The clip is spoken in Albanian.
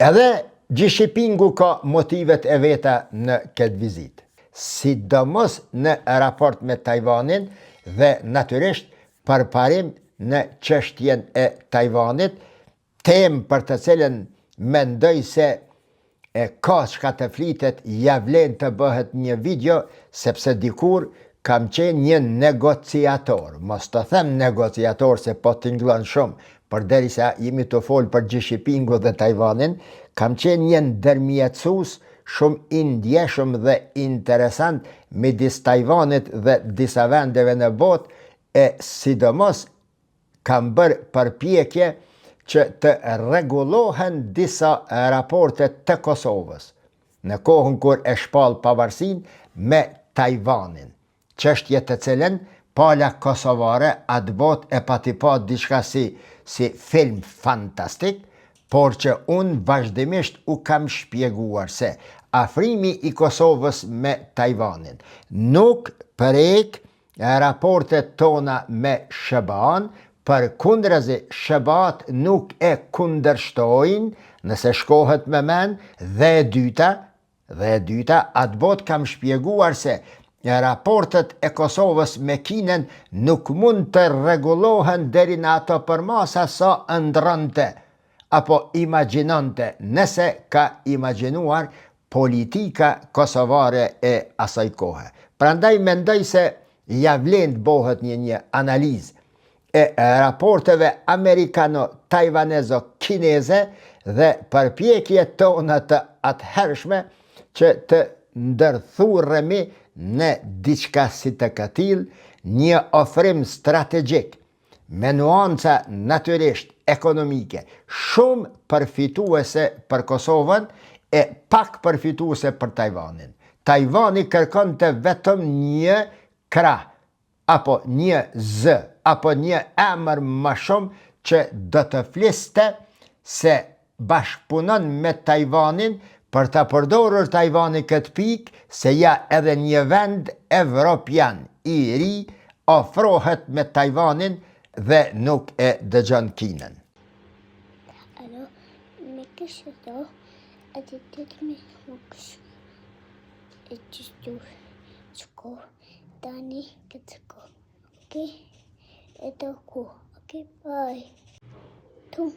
Edhe Xi Jinpingu ka motivet e veta në këtë vizitë, sidomos në raport me Tajvanin dhe natyrisht përparim në çështjen e Tajvanit, temë për të cilën mendoj se ka çka të flitet, ja vlen të bëhet një video, sepse dikur kam qenë një negociator, mos të them negociator se po tingëllon shumë, përderisa jemi të folë për Xi Jinpingu dhe Tajvanin, kam qenë një ndërmjetësues shumë i ndjeshëm dhe interesant midis Tajvanit dhe disa vendeve në botë, e sidomos kam bërë përpjekje që të rregullohen disa raporte të Kosovës në kohën kur e shpall pavarësinë me Tajvanin, çështje të cilën pala kosovare atë botë e pati pa diçka si film fantastik, por që unë vazhdimisht u kam shpjeguar se afrimi i Kosovës me Tajvanin nuk prek raportet tona me SBA-n, për kundrazi SBA-t nuk e kundërshtojnë, nëse shkohet me men, dhe e dyta, atë botë kam shpjeguar se raportet e Kosovës me Kinën nuk mund të rregullohen deri në ato përmasa sa ndronte apo imagjinonte, nëse ka imagjinuar politika kosovare e asaj kohe. Prandaj mendoj se ja vlen të bëhet një analizë e raporteve amerikano-tajvanezo-kineze dhe përpjekjet tona të atëhershme që të ndërthurremi në diçka si të këtill, një ofrim strategjik me nuanca natyrisht ekonomike, shumë përfituese për Kosovën e pak përfituese për Tajvanin. Tajvani kërkonte vetëm një krah, apo një zë, apo një emër më shumë që do të fliste se bashkëpunon me Tajvanin për të përdorur Tajvani këtë pikë se ja edhe një vend evropian i ri ofrohet me Tajvanin dhe nuk e dëgjon Kinën. Alo, me kështë do, a të të me më kështë e qështu qëko, tani këtë ko, ok? E do ko, ok, bye. Tum.